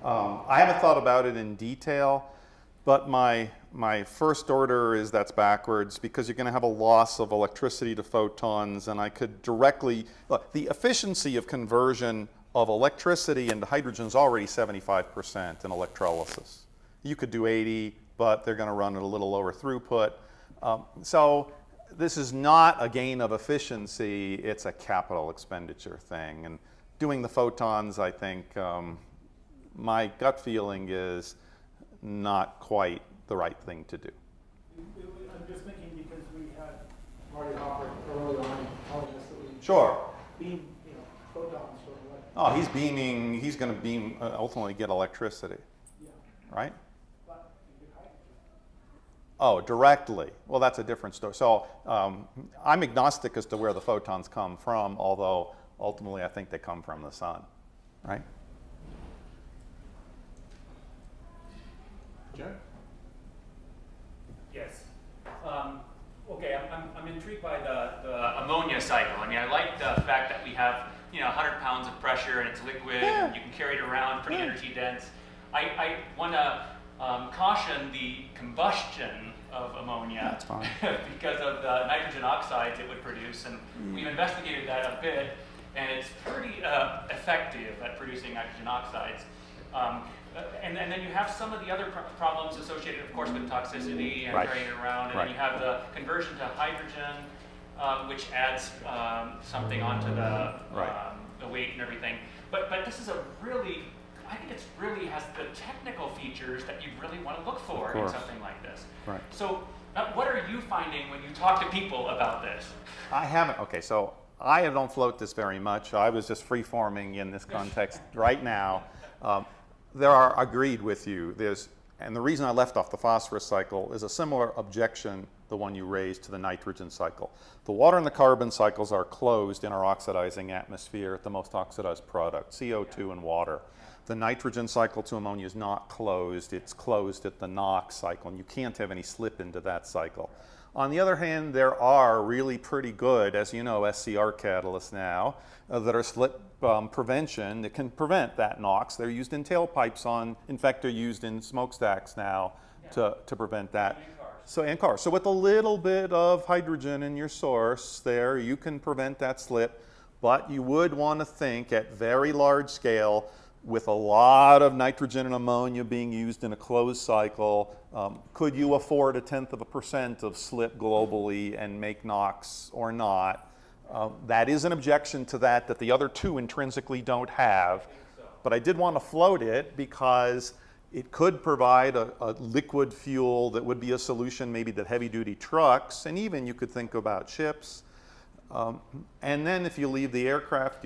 I haven't thought about it in detail, but my first order is that's backwards because you're going to have a loss of electricity to photons, and I could directly, look, the efficiency of conversion of electricity into hydrogen is already 75% in electrolysis. You could do 80, but they're going to run at a little lower throughput. So this is not a gain of efficiency, it's a capital expenditure thing. And doing the photons, I think, my gut feeling is not quite the right thing to do. I'm just thinking because we had Marty Hopper early on telling us that we Sure. beam, photons from what. Oh, he's beaming, he's going to beam, ultimately get electricity, Yeah. right? But you could hydrogen. Oh, directly. Well, that's a different story. So I'm agnostic as to where the photons come from, although ultimately I think they come from the sun, right? Joan? Yes. Okay, I'm intrigued by the ammonia cycle. I mean, I like the fact that we have 100 pounds of pressure and it's liquid, and you can carry it around, pretty energy dense. I want to caution the combustion of ammonia. That's fine. Because of the nitrogen oxides it would produce, and we've investigated that a bit, and it's pretty effective at producing nitrogen oxides. And then you have some of the other problems associated, of course, with toxicity and carrying it around. And then you have the conversion to hydrogen, which adds something onto the weight and everything. But this is I think it's really has the technical features that you really want to look for in something like this. Right. So what are you finding when you talk to people about this? I haven't. Okay, so I don't float this very much. I was just free-forming in this context right now. Agreed with you. And the reason I left off the phosphorus cycle is a similar objection, the one you raised, to the nitrogen cycle. The water and the carbon cycles are closed in our oxidizing atmosphere at the most oxidized product, CO2 and water. The nitrogen cycle to ammonia is not closed. It's closed at the NOx cycle, and you can't have any slip into that cycle. On the other hand, there are really pretty good, as you know, SCR catalysts now that are slip prevention that can prevent that NOx. They're used in tailpipes in fact, they're used in smokestacks now to prevent that. In cars. So with a little bit of hydrogen in your source there, you can prevent that slip, but you would want to think at very large scale with a lot of nitrogen and ammonia being used in a closed cycle, could you afford 0.1% of slip globally and make NOx or not? That is an objection to that the other two intrinsically don't have. But I did want to float it because it could provide a liquid fuel that would be a solution maybe to heavy-duty trucks, and even you could think about ships. And then if you leave the aircraft,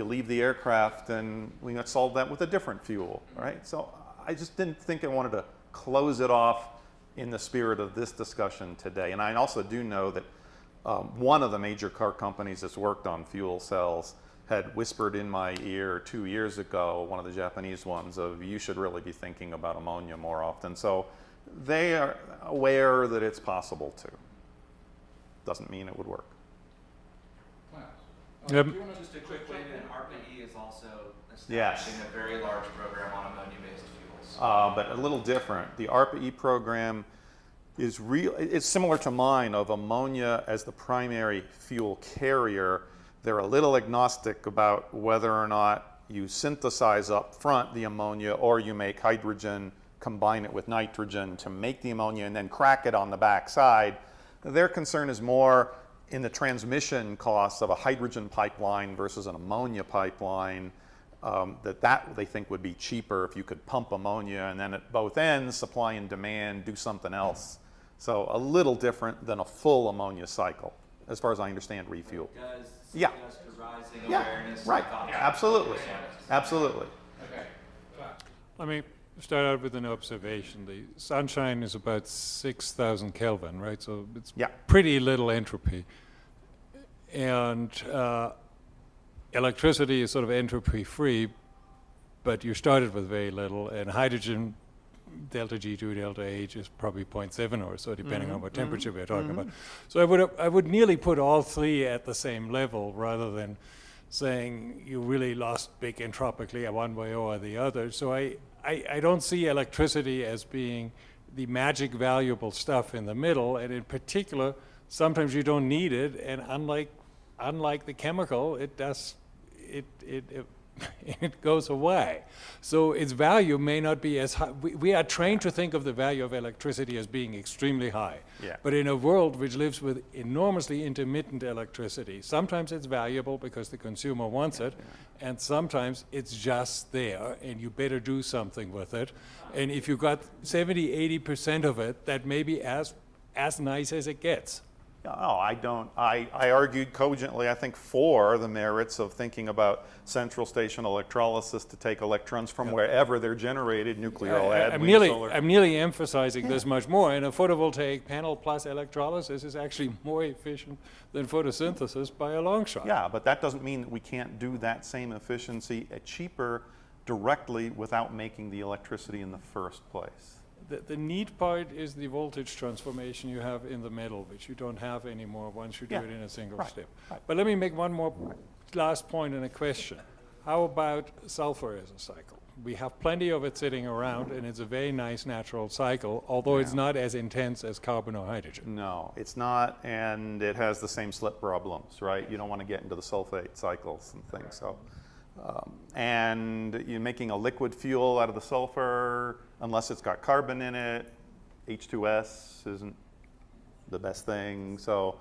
and we got to solve that with a different fuel, right? So I just didn't think I wanted to close it off in the spirit of this discussion today. And I also do know that one of the major car companies that's worked on fuel cells had whispered in my ear 2 years ago, one of the Japanese ones, of you should really be thinking about ammonia more often. So they are aware that it's possible to. Doesn't mean it would work. Just a quick way, and ARPA-E is also establishing a very large program on ammonia-based fuels. But a little different. The ARPA-E program is it's similar to mine of ammonia as the primary fuel carrier. They're a little agnostic about whether or not you synthesize up front the ammonia or you make hydrogen, combine it with nitrogen to make the ammonia and then crack it on the backside. Their concern is more in the transmission costs of a hydrogen pipeline versus an ammonia pipeline, that they think would be cheaper if you could pump ammonia and then at both ends, supply and demand, do something else. So a little different than a full ammonia cycle, as far as I understand refuel. Yeah. Rising awareness. Right. Absolutely. Absolutely. Okay. Let me start out with an observation. The sunshine is about 6,000 Kelvin, right? So it's pretty little entropy. And electricity is sort of entropy free, but you started with very little, and hydrogen delta G2, delta H is probably 0.7 or so, depending on what temperature we're talking about. So I would nearly put all three at the same level rather than saying you really lost big entropically one way or the other. So I I don't see electricity as being the magic valuable stuff in the middle, and in particular, sometimes you don't need it, and unlike the chemical, it goes away. So its value may not be as high. We are trained to think of the value of electricity as being extremely high. Yeah. But in a world which lives with enormously intermittent electricity, sometimes it's valuable because the consumer wants it, and sometimes it's just there, and you better do something with it. And if you got 70, 80% of it, that may be as nice as it gets. No, I don't. I argued cogently, I think, for the merits of thinking about central station electrolysis to take electrons from wherever they're generated, nuclear or I'm nearly emphasizing this much more, and a photovoltaic panel plus electrolysis is actually more efficient than photosynthesis by a long shot. Yeah, but that doesn't mean that we can't do that same efficiency at cheaper directly without making the electricity in the first place. The neat part is the voltage transformation you have in the middle, which you don't have anymore once you do it in a single step. Right. But let me make one more last point and a question. How about sulfur as a cycle? We have plenty of it sitting around, and it's a very nice natural cycle, although it's not as intense as carbon or hydrogen. No, it's not, and it has the same slip problems, right? You don't want to get into the sulfate cycles and things. So, and you're making a liquid fuel out of the sulfur, unless it's got carbon in it. H2S isn't the best thing. So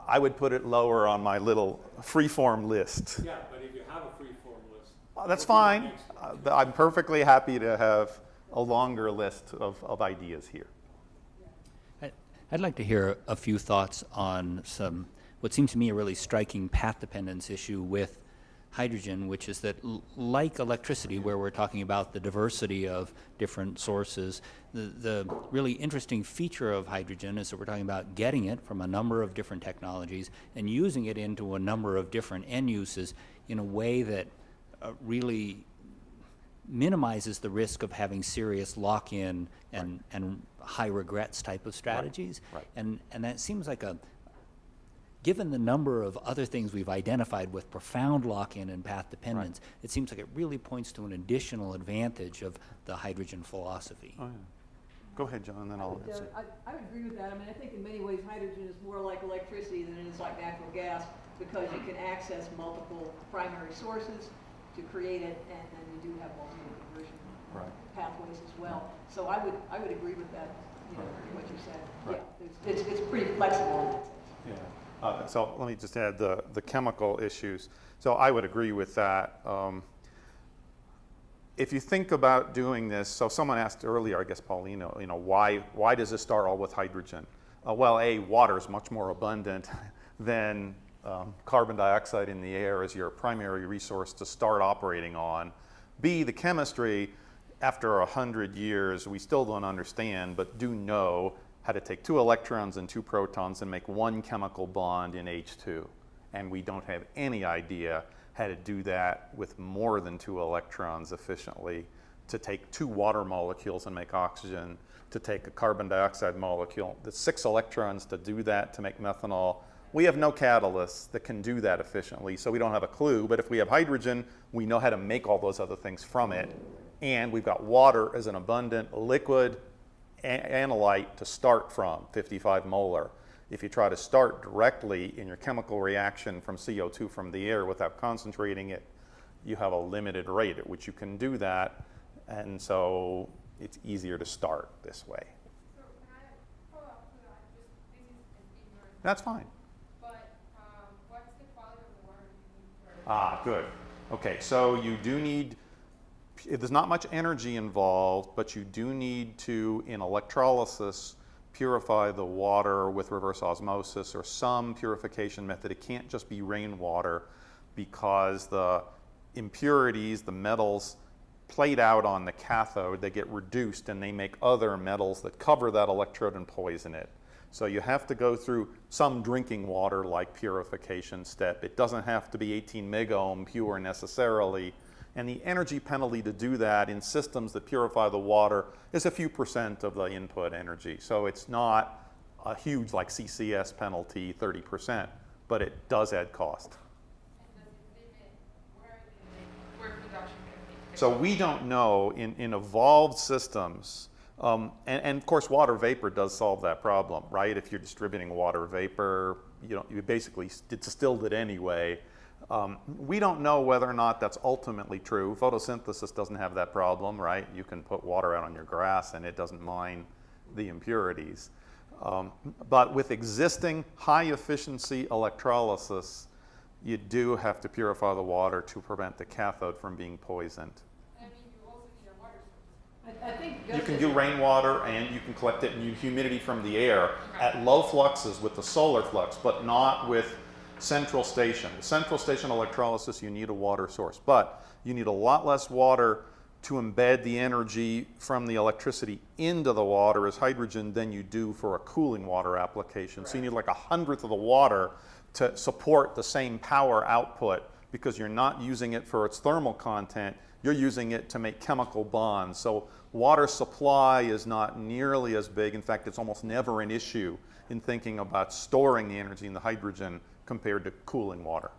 I would put it lower on my little freeform list. Yeah, but if you have a free-form list. That's fine. I'm perfectly happy to have a longer list of ideas here. I'd like to hear a few thoughts on what seems to me a really striking path dependence issue with hydrogen, which is that like electricity, where we're talking about the diversity of different sources, the really interesting feature of hydrogen is that we're talking about getting it from a number of different technologies and using it into a number of different end uses in a way that really minimizes the risk of having serious lock-in and high regrets type of strategies. Right. And that seems like given the number of other things we've identified with profound lock-in and path dependence, it seems like it really points to an additional advantage of the hydrogen philosophy. Oh, yeah. Go ahead, John, then I'll answer. I would agree with that. I mean, I think in many ways hydrogen is more like electricity than it is like natural gas, because you can access multiple primary sources to create it, and then you do have multiple conversion pathways as well. So I would agree with that, what you said. Right. Yeah, it's pretty flexible in that sense. Yeah. So let me just add the chemical issues. So I would agree with that. If you think about doing this, so someone asked earlier, I guess Paulina, why does this start all with hydrogen? Well, A, water is much more abundant than carbon dioxide in the air as your primary resource to start operating on. B, the chemistry, after 100 years, we still don't understand, but do know how to take 2 electrons and 2 protons and make 1 chemical bond in H2. And we don't have any idea how to do that with more than 2 electrons efficiently, to take 2 water molecules and make oxygen, to take a carbon dioxide molecule. The 6 electrons to do that, to make methanol. We have no catalysts that can do that efficiently, so we don't have a clue. But if we have hydrogen, we know how to make all those other things from it. And we've got water as an abundant liquid analyte to start from, 55 molar. If you try to start directly in your chemical reaction from CO2 from the air without concentrating it, you have a limited rate at which you can do that, and so it's easier to start this way. So can I follow up to that? This is an ignorant. That's fine. But what's the quality of the water you need for? Good. Okay, so you do need, there's not much energy involved, but you do need to, in electrolysis, purify the water with reverse osmosis or some purification method. It can't just be rainwater, because the impurities, the metals, played out on the cathode, they get reduced and they make other metals that cover that electrode and poison it. So you have to go through some drinking water like purification step. It doesn't have to be 18 megohm pure necessarily. And the energy penalty to do that in systems that purify the water is a few % of the input energy. So it's not a huge, like CCS penalty, 30%, but it does add cost. And does it limit where production can be? So we don't know in evolved systems, and of course water vapor does solve that problem, right? If you're distributing water vapor, you basically distilled it anyway. We don't know whether or not that's ultimately true. Photosynthesis doesn't have that problem, right? You can put water out on your grass and it doesn't mine the impurities. But with existing high efficiency electrolysis, you do have to purify the water to prevent the cathode from being poisoned. I mean, you also need a water source. I think You can do rainwater and you can collect it in humidity from the air at low fluxes with the solar flux, but not with central station. The central station electrolysis, you need a water source, but you need a lot less water to embed the energy from the electricity into the water as hydrogen than you do for a cooling water application. So you need like 1/100th of the water to support the same power output because you're not using it for its thermal content, you're using it to make chemical bonds. So water supply is not nearly as big. In fact, it's almost never an issue in thinking about storing the energy in the hydrogen compared to cooling water.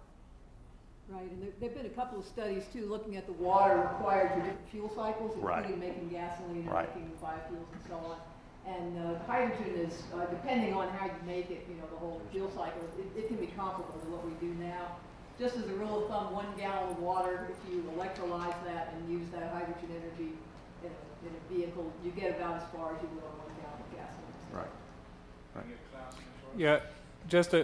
Right, and there've been a couple of studies too, looking at the water required for different fuel cycles, Right. including making gasoline and Right. making biofuels and so on. And hydrogen is, depending on how you make it, the whole fuel cycle, it can be comparable to what we do now. Just as a rule of thumb, 1 gallon of water, if you electrolyze that and use that hydrogen energy in a vehicle, you get about as far as you would on 1 gallon of gasoline. Right. Yeah, just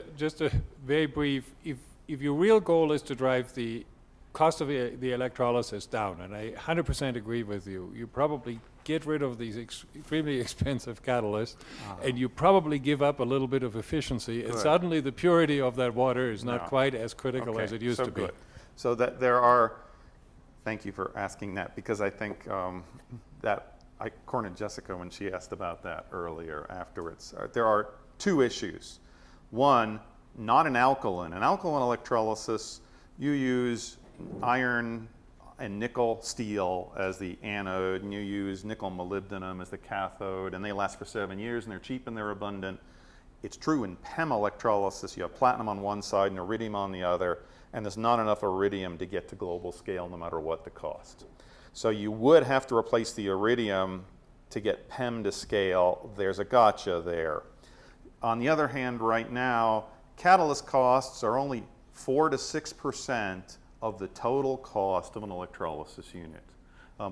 a very brief, if your real goal is to drive the cost of the electrolysis down, and I 100% agree with you, you probably get rid of these extremely expensive catalysts, and you probably give up a little bit of efficiency, and Good. suddenly the purity of that water is not No. quite as critical as it used to be. Good. So that there are, thank you for asking that, because I think that I cornered Jessica when she asked about that earlier afterwards. There are 2 issues. One, not an alkaline. In alkaline electrolysis, you use iron and nickel steel as the anode, and you use nickel molybdenum as the cathode, and they last for 7 years, and they're cheap and they're abundant. It's true in PEM electrolysis. You have platinum on one side and iridium on the other, and there's not enough iridium to get to global scale no matter what the cost. So you would have to replace the iridium to get PEM to scale. There's a gotcha there. On the other hand, right now, catalyst costs are only 4 to 6% of the total cost of an electrolysis unit.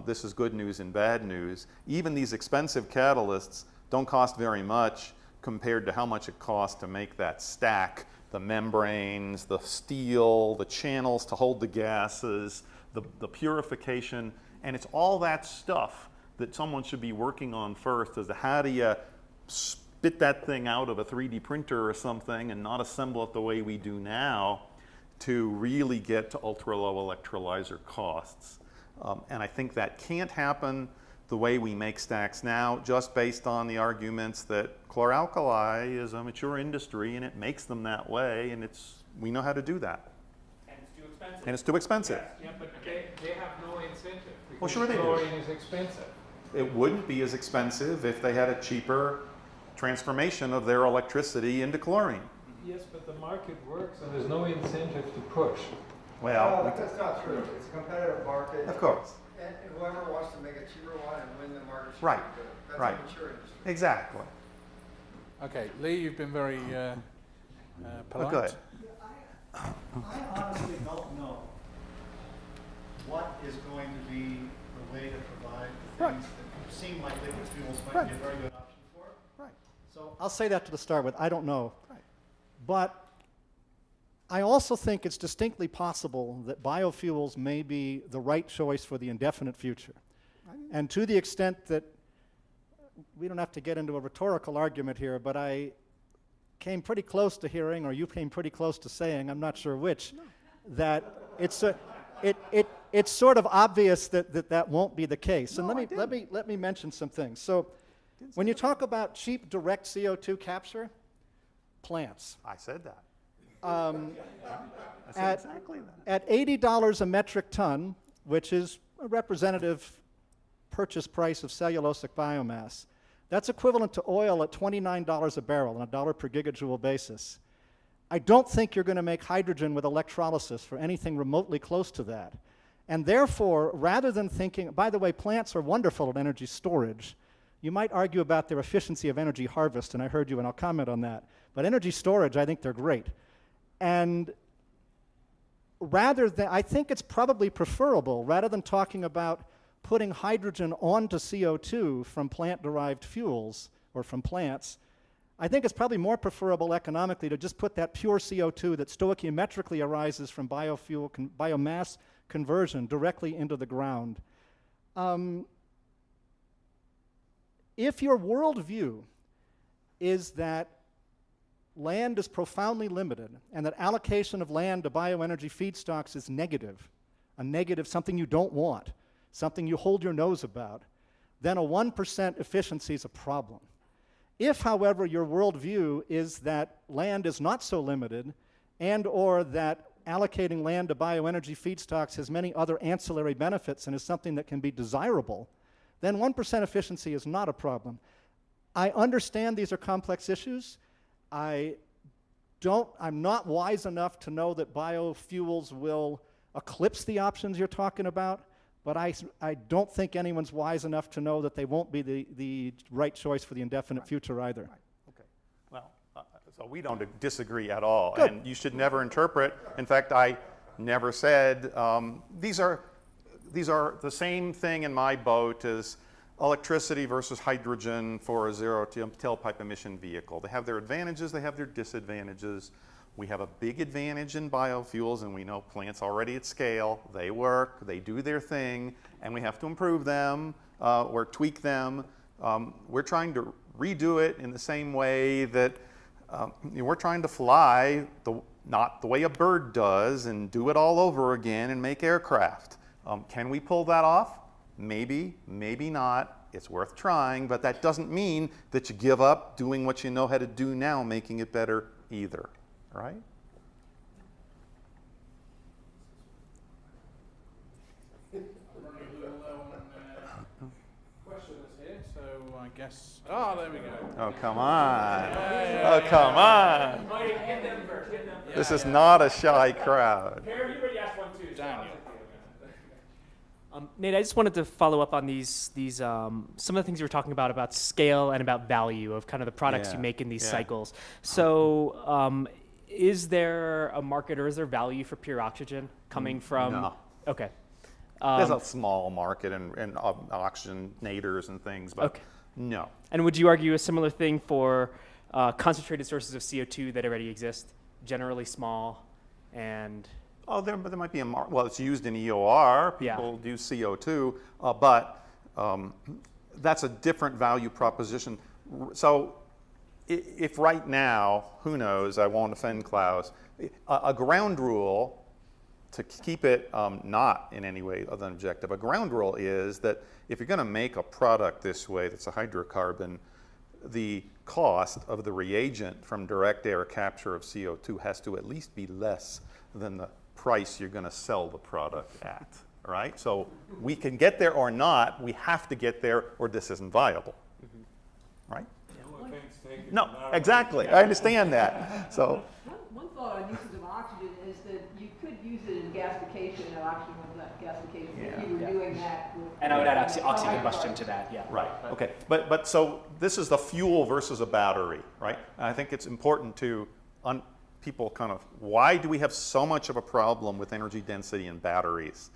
This is good news and bad news. Even these expensive catalysts don't cost very much compared to how much it costs to make that stack, the membranes, the steel, the channels to hold the gases, the purification, and it's all that stuff that someone should be working on first as to how do you spit that thing out of a 3D printer or something and not assemble it the way we do now to really get to ultra-low electrolyzer costs. And I think that can't happen the way we make stacks now, just based on the arguments that chlor-alkali is a mature industry and it makes them that way, and we know how to do that. And it's too expensive. And it's too expensive. Yeah, but they have no incentive. Well, sure they do. Chlorine is expensive. It wouldn't be as expensive if they had a cheaper transformation of their electricity into chlorine. Yes, but the market works and there's no incentive to push. Well, That's not true. It's a competitive market. of course. And whoever wants to make a cheaper one and win the market should Right, do it. That's right. a mature industry. Exactly. Okay, Lee, you've been very polite. Good. I honestly don't know what is going to be the way to provide the Right. things that seem like liquid fuels might Right. be a very good option for. Right. So I'll say that to start with. I don't know. Right. But I also think it's distinctly possible that biofuels may be the right choice for the indefinite future. And to the extent that we don't have to get into a rhetorical argument here, but I came pretty close to hearing, or you came pretty close to saying, I'm not sure which, that it's sort of obvious that won't be the case. And let me mention some things. So when you talk about cheap direct CO2 capture, plants. I said that. At, I said exactly that. at $80 a metric ton, which is a representative purchase price of cellulosic biomass, that's equivalent to oil at $29 a barrel on a dollar per gigajoule basis. I don't think you're going to make hydrogen with electrolysis for anything remotely close to that. And therefore, rather than thinking, by the way, plants are wonderful at energy storage. You might argue about their efficiency of energy harvest, and I heard you, and I'll comment on that. But energy storage, I think they're great. And rather than, I think it's probably preferable, rather than talking about putting hydrogen onto CO2 from plant-derived fuels or from plants, I think it's probably more preferable economically to just put that pure CO2 that stoichiometrically arises from biomass conversion directly into the ground. If your worldview is that land is profoundly limited and that allocation of land to bioenergy feedstocks is negative, something you don't want, something you hold your nose about, then a 1% efficiency is a problem. If, however, your worldview is that land is not so limited and or that allocating land to bioenergy feedstocks has many other ancillary benefits and is something that can be desirable, then 1% efficiency is not a problem. I understand these are complex issues. I'm not wise enough to know that biofuels will eclipse the options you're talking about, but I don't think anyone's wise enough to know that they won't be the right choice for the indefinite future either. Right. Okay. Well, so we don't disagree at all. Good. And you should never interpret. In fact, I never said these are the same thing in my boat as electricity versus hydrogen for a zero tailpipe emission vehicle. They have their advantages, they have their disadvantages. We have a big advantage in biofuels, and we know plants already at scale. They work, they do their thing, and we have to improve them or tweak them. We're trying to redo it in the same way that we're trying to fly not the way a bird does and do it all over again and make aircraft. Can we pull that off? Maybe, maybe not. It's worth trying, but that doesn't mean that you give up doing what you know how to do now, making it better either. Right? Running a little low on questions here, so I guess. Oh, there we go. Oh, come on. Oh, come on. Get them first. Get them first. This is not a shy crowd. Everybody asked one too. Daniel. Nate, I just wanted to follow up on these some of the things you were talking about scale and about value of kind of the products you make in these cycles. So, is there a market or is there value for pure oxygen coming from? No. Okay. There's a small market in oxygenators and things, but no. And would you argue a similar thing for concentrated sources of CO2 that already exist, generally small and? Oh, there might be well, it's used in EOR. People do CO2, but that's a different value proposition. So if right now, who knows, I won't offend Klaus, a ground rule, to keep it not in any way other than objective, a ground rule is that if you're going to make a product this way that's a hydrocarbon, the cost of the reagent from direct air capture of CO2 has to at least be less than the price you're going to sell the product at, right? So we can get there or not, we have to get there or this isn't viable, right? No, exactly, I understand that. So One thought on uses of oxygen is that you could use it in gasification, oxygen gasification, if you were doing that. And I would add oxycombustion to that, Right, okay, but so this is the fuel versus a battery, right? And I think it's important to people kind of, why do we have so much of a problem with energy density in batteries?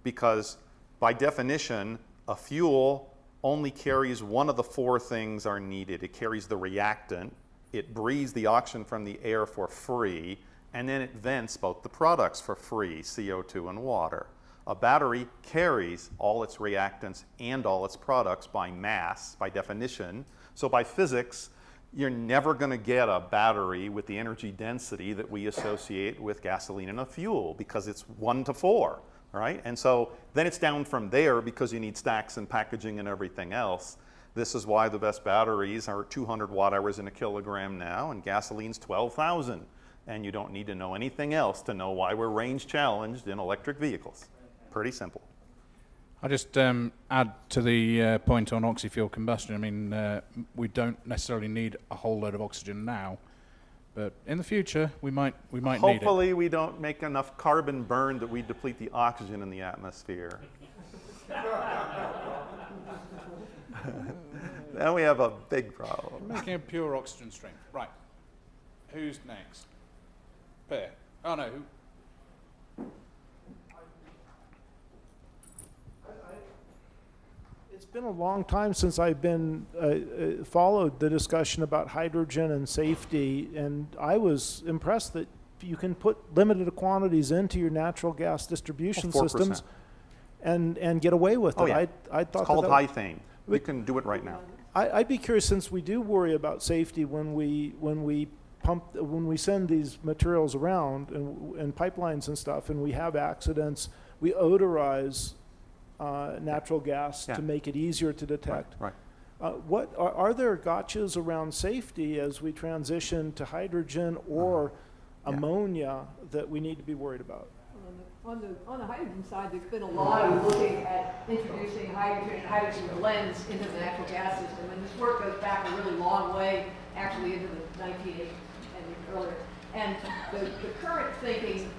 Because by definition, a fuel only carries one of the four things are needed. It carries the reactant, it breathes the oxygen from the air for free, and then it vents both the products for free, CO2 and water. A battery carries all its reactants and all its products by mass, by definition. So by physics, you're never going to get a battery with the energy density that we associate with gasoline and a fuel because it's 1 to 4, right? And so then it's down from there because you need stacks and packaging and everything else. This is why the best batteries are 200 watt-hours in a kilogram now, and gasoline's 12,000. And you don't need to know anything else to know why we're range challenged in electric vehicles. Pretty simple. I'll just add to the point on oxy-fuel combustion. I mean, we don't necessarily need a whole load of oxygen now, But in the future, we might need it. Hopefully we don't make enough carbon burn that we deplete the oxygen in the atmosphere. Then we have a big problem. Making a pure oxygen stream. Right. Who's next? Per. Oh no. Who? It's been a long time since I've been followed the discussion about hydrogen and safety, and I was impressed that you can put limited quantities into your natural gas distribution 4%. systems and get away with it. Oh, yeah. I thought It's called that high-thane. You can do it right now. I'd be curious, since we do worry about safety when we send these materials around and pipelines and stuff, and we have accidents, we odorize natural gas to make it easier to detect. Right. What are there gotchas around safety as we transition to hydrogen or ammonia that we need to be worried about? On the hydrogen side, there's been a lot of looking at introducing hydrogen and hydrogen blends into the natural gas system, and this work goes back a really long way, actually into the 1980s and earlier. And the current thinking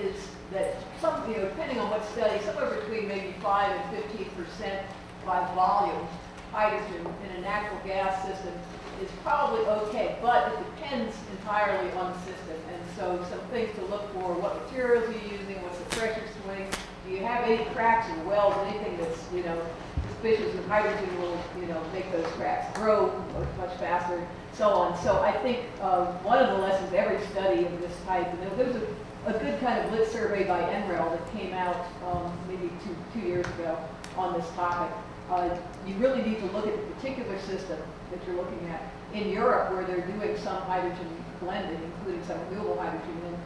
is that depending on what study, somewhere between maybe 5 and 15% by volume hydrogen in a natural gas system is probably okay, but it depends entirely on the system. And so some things to look for: what materials are you using, what's the pressure swing, do you have any cracks in wells, anything that's suspicious of hydrogen will make those cracks grow much faster, so on. So I think one of the lessons of every study of this type, and there was a good kind of lit survey by NREL that came out maybe two years ago on this topic. You really need to look at the particular system that you're looking at. In Europe, where they're doing some hydrogen blending, including some renewable hydrogen, and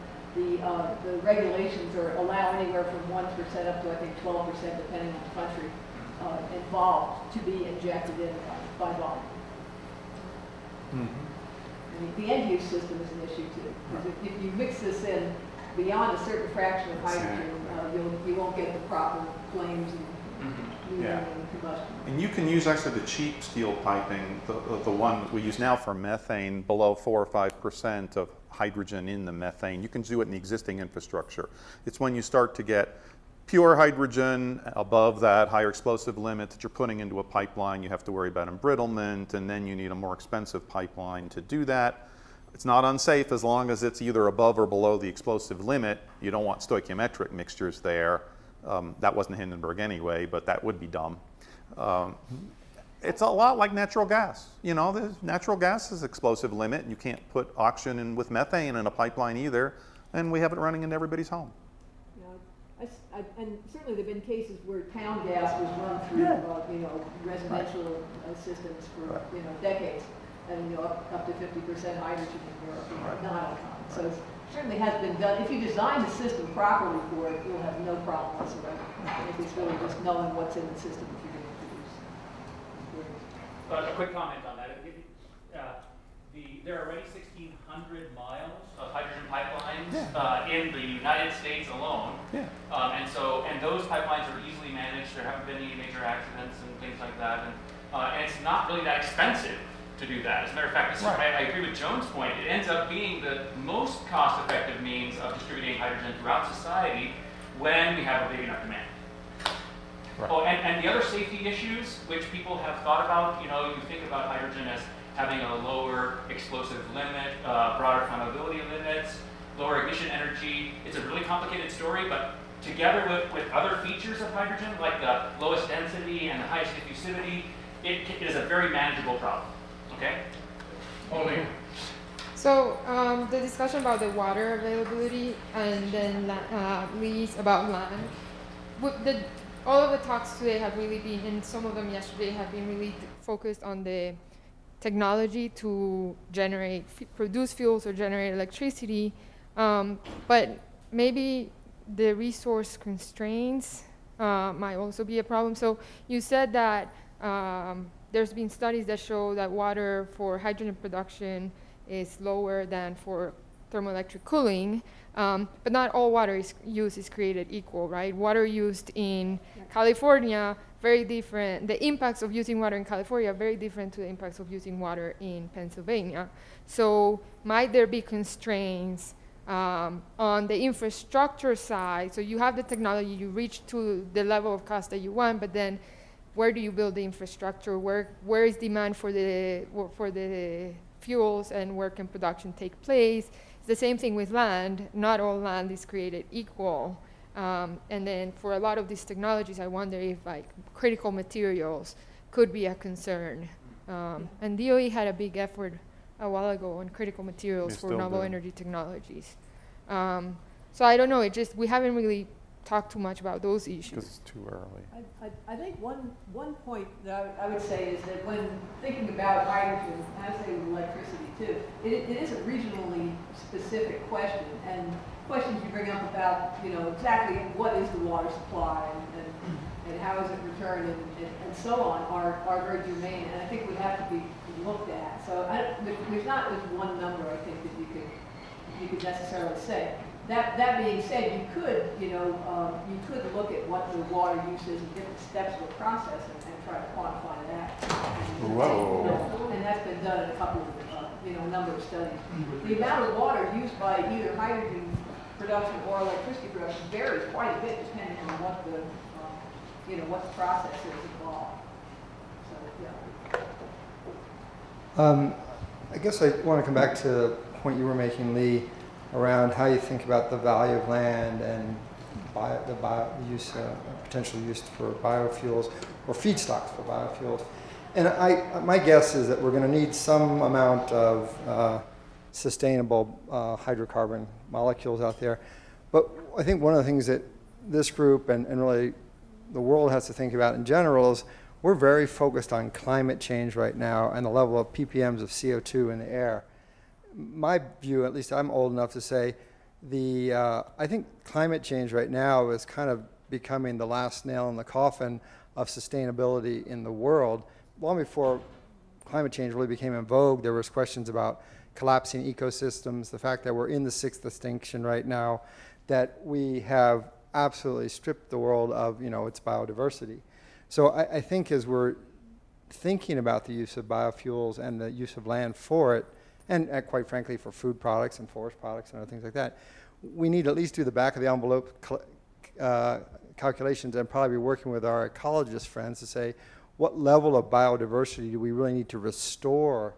the regulations allow anywhere from 1% up to I think 12%, depending on the country involved, to be injected in by volume. Mm-hmm. The end use system is an issue too, because if you mix this in beyond a certain fraction of hydrogen, you won't get the proper flames and combustion. And you can use actually the cheap steel piping, the one that we use now for methane, below 4 or 5% of hydrogen in the methane. You can do it in the existing infrastructure. It's when you start to get pure hydrogen above that higher explosive limit that you're putting into a pipeline, you have to worry about embrittlement, and then you need a more expensive pipeline to do that. It's not unsafe as long as it's either above or below the explosive limit. You don't want stoichiometric mixtures there. That wasn't Hindenburg anyway, but that would be dumb. It's a lot like natural gas. Natural gas is explosive limit, and you can't put oxygen in with methane in a pipeline either, and we have it running into everybody's home. And certainly there have been cases where town gas was run through, residential systems for decades, and up to 50% hydrogen in Europe, not uncommon. So it certainly has been done. If you design the system properly for it, you'll have no problem whatsoever. I think it's really just knowing what's in the system that you're going to produce. A quick comment on that. There are already 1,600 miles of hydrogen pipelines in the United States alone. Yeah. And those pipelines are easily managed. There haven't been any major accidents and things like that. And it's not really that expensive to do that. As a matter of fact, I agree with Joan's point. It ends up being the most cost-effective means of distributing hydrogen throughout society when we have a big enough demand. Right. Oh, and the other safety issues which people have thought about, you think about hydrogen as having a lower explosive limit, broader flammability limits, lower ignition energy. It's a really complicated story, but together with other features of hydrogen, like the lowest density and the highest diffusivity, it is a very manageable problem. Okay? Only. So the discussion about the water availability and then leads about land. All of the talks today have really been, and some of them yesterday have been really focused on the technology to produce fuels or generate electricity, but maybe the resource constraints might also be a problem. So you said that there's been studies that show that water for hydrogen production is lower than for thermoelectric cooling. But not all water use is created equal, right? Water used in California, very different. The impacts of using water in California are very different to the impacts of using water in Pennsylvania. So might there be constraints on the infrastructure side? So you have the technology, you reach to the level of cost that you want, but then where do you build the infrastructure? Where is demand for the fuels, and where can production take place? It's the same thing with land. Not all land is created equal. And then for a lot of these technologies, I wonder if like critical materials could be a concern. And DOE had a big effort a while ago on critical materials for novel energy technologies. So I don't know, we haven't really talked too much about those issues. It's too early. I think one point that I would say is that when thinking about hydrogen, as they with electricity too, it is a regionally specific question, and questions you bring up about, exactly what is the water supply and how is it returned and so on are very germane, and I think would have to be looked at. So there's not just one number, I think, that you could necessarily say. That being said, you could look at what the water use is in different steps of the process and try to quantify that. Whoa. And that's been done in a couple of, number of studies. The amount of water used by either hydrogen production or electricity production varies quite a bit depending on what the process is involved. So, yeah. I guess I want to come back to the point you were making, Lee, around how you think about the value of land and potential use for biofuels or feedstocks for biofuels. And my guess is that we're going to need some amount of sustainable hydrocarbon molecules out there. But I think one of the things that this group and really the world has to think about in general is we're very focused on climate change right now and the level of ppms of CO2 in the air. My view, at least I'm old enough to say, I think climate change right now is kind of becoming the last nail in the coffin of sustainability in the world. Long before climate change really became in vogue, there was questions about collapsing ecosystems, the fact that we're in the sixth extinction right now, that we have absolutely stripped the world of its biodiversity. So I think as we're thinking about the use of biofuels and the use of land for it, and quite frankly for food products and forest products and other things like that, we need to at least do the back of the envelope calculations and probably be working with our ecologist friends to say, what level of biodiversity do we really need to restore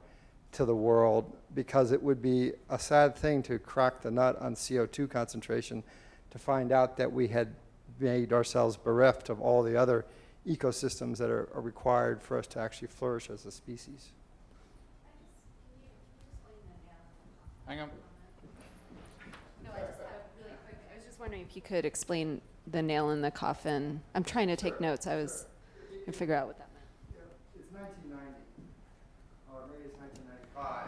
to the world? Because it would be a sad thing to crack the nut on CO2 concentration to find out that we had made ourselves bereft of all the other ecosystems that are required for us to actually flourish as a species. Hang on. No, really quick. I was just wondering if you could explain the nail in the coffin. I'm trying to take notes. I was trying to figure out what that meant. It's 1990, or maybe it's 1995.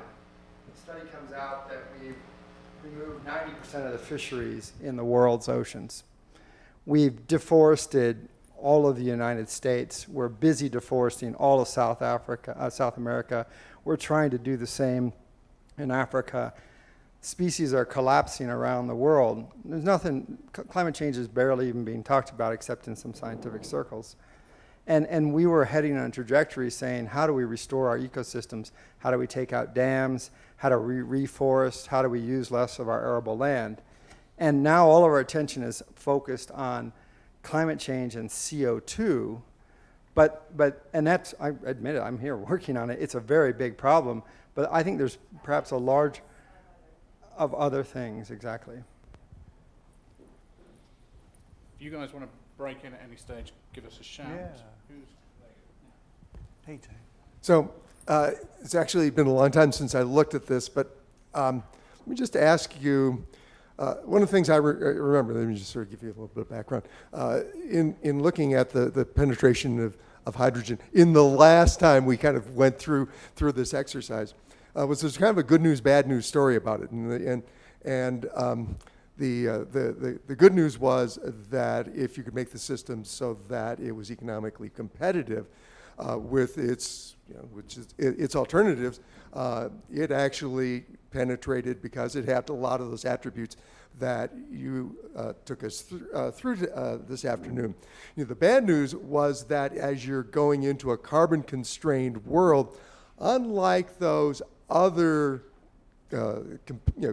The study comes out that we've removed 90% of the fisheries in the world's oceans. We've deforested all of the United States. We're busy deforesting all of South America. We're trying to do the same in Africa. Species are collapsing around the world. There's nothing, climate change is barely even being talked about except in some scientific circles. And we were heading on a trajectory saying, how do we restore our ecosystems? How do we take out dams? How do we reforest? How do we use less of our arable land? And now all of our attention is focused on climate change and CO2, and that's, I admit it, I'm here working on it. It's a very big problem, but I think there's perhaps a large of other things, exactly. If you guys want to break in at any stage, give us a shout. Yeah. Hey, Jay. So it's actually been a long time since I looked at this, but let me just ask you, one of the things I remember, let me just sort of give you a little bit of background, in looking at the penetration of hydrogen, in the last time we kind of went through this exercise, was there's kind of a good news, bad news story about it. The good news was that if you could make the system so that it was economically competitive with its, its alternatives, it actually penetrated because it had a lot of those attributes that you took us through this afternoon. The bad news was that as you're going into a carbon-constrained world, unlike those other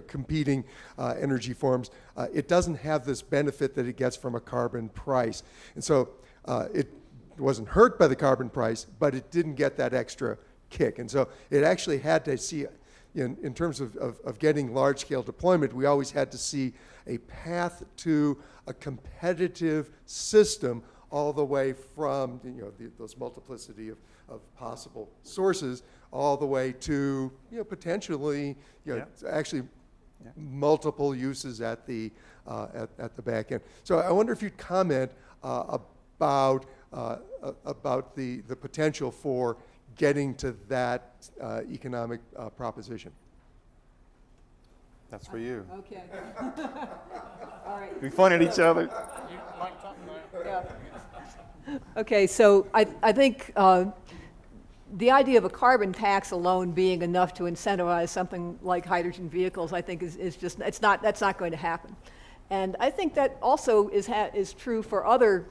competing energy forms, it doesn't have this benefit that it gets from a carbon price. And so it wasn't hurt by the carbon price, but it didn't get that extra kick. And so it actually had to see, in terms of getting large-scale deployment, we always had to see a path to a competitive system all the way from those multiplicity of possible sources all the way to potentially actually multiple uses at the back end. So I wonder if you'd comment about the potential for getting to that economic proposition. That's for you. Okay. All right. We point at each other. You mic'd up now. Yeah. Okay, so I think the idea of a carbon tax alone being enough to incentivize something like hydrogen vehicles, I think is just, that's not going to happen. And I think that also is true for other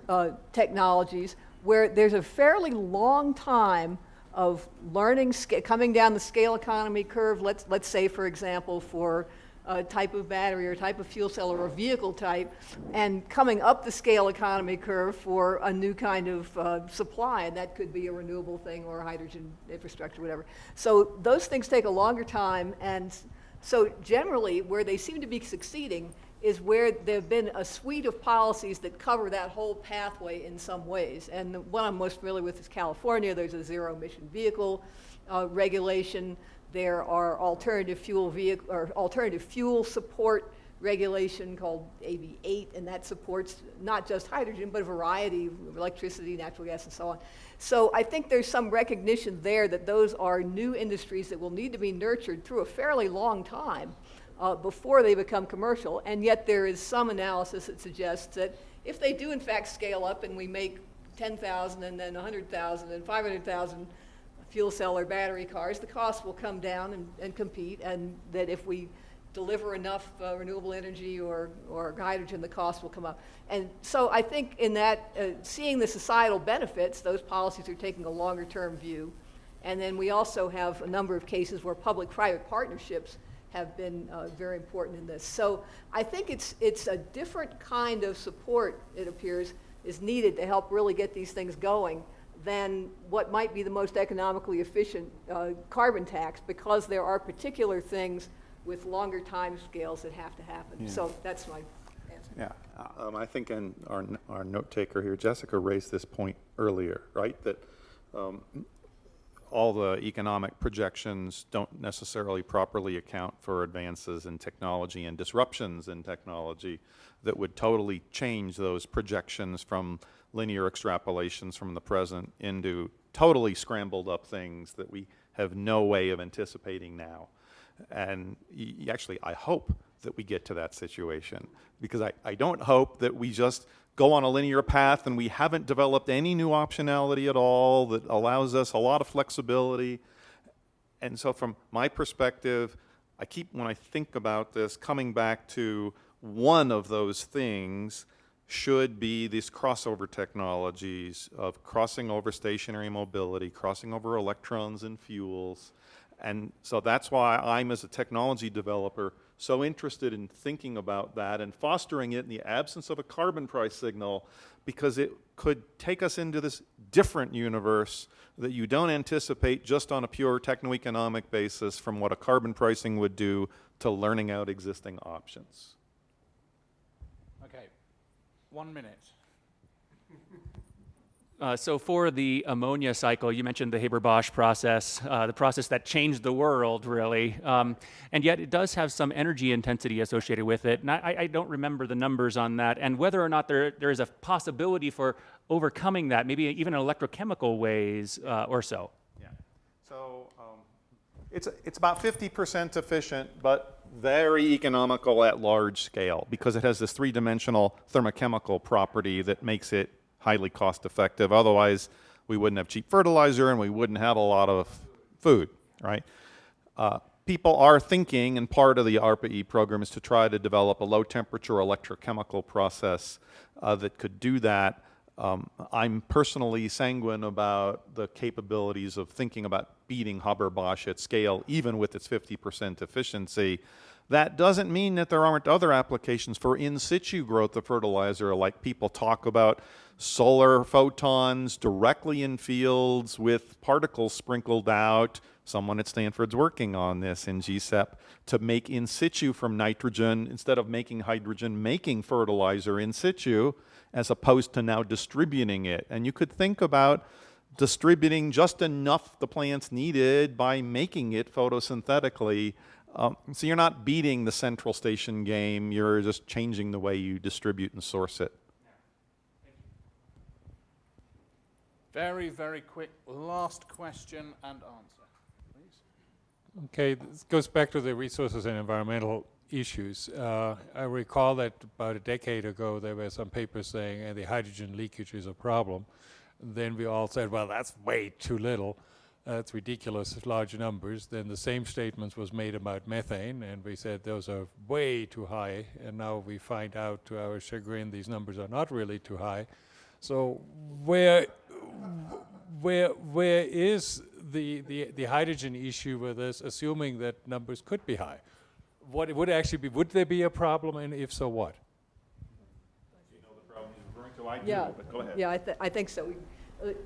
technologies where there's a fairly long time of learning, coming down the scale economy curve. Let's say, for example, for a type of battery or type of fuel cell or a vehicle type, and coming up the scale economy curve for a new kind of supply, and that could be a renewable thing or a hydrogen infrastructure, whatever. So those things take a longer time, and so generally where they seem to be succeeding is where there have been a suite of policies that cover that whole pathway in some ways. And the one I'm most familiar with is California. There's a zero-emission vehicle regulation. There are alternative fuel support regulation called AB8, and that supports not just hydrogen, but a variety of electricity, natural gas, and so on. So I think there's some recognition there that those are new industries that will need to be nurtured through a fairly long time before they become commercial, and yet there is some analysis that suggests that if they do in fact scale up and we make 10,000 and then 100,000 and 500,000 fuel cell or battery cars, the cost will come down and compete, and that if we deliver enough renewable energy or hydrogen, the cost will come up. And so I think in that, seeing the societal benefits, those policies are taking a longer term view. And then we also have a number of cases where public-private partnerships have been very important in this. So I think it's a different kind of support, it appears, is needed to help really get these things going than what might be the most economically efficient carbon tax, because there are particular things with longer time scales that have to happen. Yeah. So that's my answer. Yeah, I think, and our note taker here, Jessica, raised this point earlier, right? That all the economic projections don't necessarily properly account for advances in technology and disruptions in technology that would totally change those projections from linear extrapolations from the present into totally scrambled up things that we have no way of anticipating now. And actually, I hope that we get to that situation, because I don't hope that we just go on a linear path and we haven't developed any new optionality at all that allows us a lot of flexibility. And so from my perspective, I keep, when I think about this, coming back to one of those things should be these crossover technologies of crossing over stationary mobility, crossing over electrons and fuels. And so that's why I'm, as a technology developer, so interested in thinking about that and fostering it in the absence of a carbon price signal, because it could take us into this different universe that you don't anticipate just on a pure techno-economic basis from what a carbon pricing would do to learning out existing options. Okay, 1 minute. So for the ammonia cycle, you mentioned the Haber-Bosch process, the process that changed the world, really. And yet it does have some energy intensity associated with it. And I don't remember the numbers on that. And whether or not there is a possibility for overcoming that, maybe even in electrochemical ways or so. Yeah. So it's about 50% efficient, but very economical at large scale, because it has this three-dimensional thermochemical property that makes it highly cost effective. Otherwise, we wouldn't have cheap fertilizer and we wouldn't have a lot of food, right? people are thinking, and part of the ARPA-E program is to try to develop a low-temperature electrochemical process that could do that. I'm personally sanguine about the capabilities of thinking about beating Haber-Bosch at scale, even with its 50% efficiency. That doesn't mean that there aren't other applications for in situ growth of fertilizer, like people talk about solar photons directly in fields with particles sprinkled out. Someone at Stanford's working on this in GCEP to make in situ from nitrogen, instead of making hydrogen, making fertilizer in situ, as opposed to now distributing it. And you could think about distributing just enough the plants needed by making it photosynthetically. So you're not beating the central station game, you're just changing the way you distribute and source it. Very, very quick last question and answer, please. Okay, this goes back to the resources and environmental issues. I recall that about a decade ago there were some papers saying the hydrogen leakage is a problem. Then we all said, well, that's way too little. That's ridiculous, large numbers. Then the same statements was made about methane, and we said those are way too high. And now we find out, to our chagrin, these numbers are not really too high. So where is the hydrogen issue with this, assuming that numbers could be high? What it would actually be, would there be a problem, and if so, what? You know the problem you're referring to, I do, but go ahead. Yeah, I think so.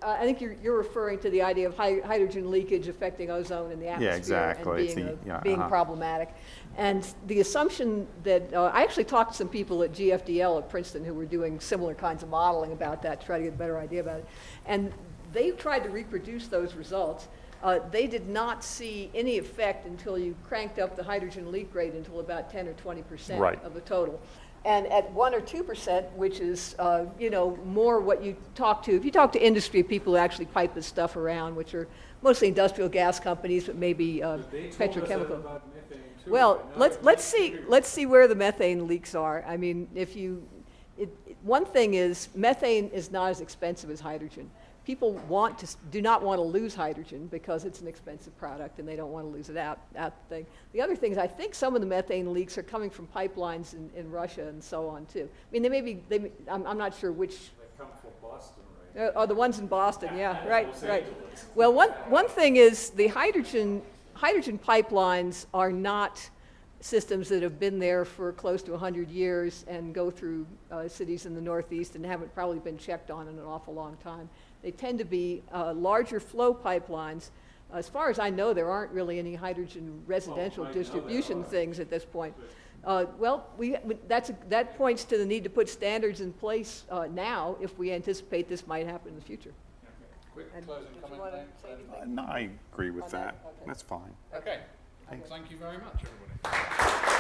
I think you're referring to the idea of hydrogen leakage affecting ozone in the atmosphere. Yeah, exactly. And being problematic. And the assumption that, I actually talked to some people at GFDL at Princeton who were doing similar kinds of modeling about that to try to get a better idea about it. And they tried to reproduce those results. They did not see any effect until you cranked up the hydrogen leak rate until about 10 or 20% of the total. And at 1 or 2%, which is, more what you talk to. If you talk to industry people who actually pipe this stuff around, which are mostly industrial gas companies, but maybe petrochemical. Well, let's see where the methane leaks are. I mean, one thing is methane is not as expensive as hydrogen. People do not want to lose hydrogen because it's an expensive product and they don't want to lose it out the thing. The other thing is I think some of the methane leaks are coming from pipelines in Russia and so on too. I mean, I'm not sure which. They come from Boston, right? Oh, the ones in Boston, yeah, right. Well, one thing is the hydrogen pipelines are not systems that have been there for close to 100 years and go through cities in the Northeast and haven't probably been checked on in an awful long time. They tend to be larger flow pipelines. As far as I know, there aren't really any hydrogen residential distribution things at this point. That points to the need to put standards in place now if we anticipate this might happen in the future. Quick closing comment. No, I agree with that. Okay. That's fine. Okay. Thanks. Thank you very much, everybody.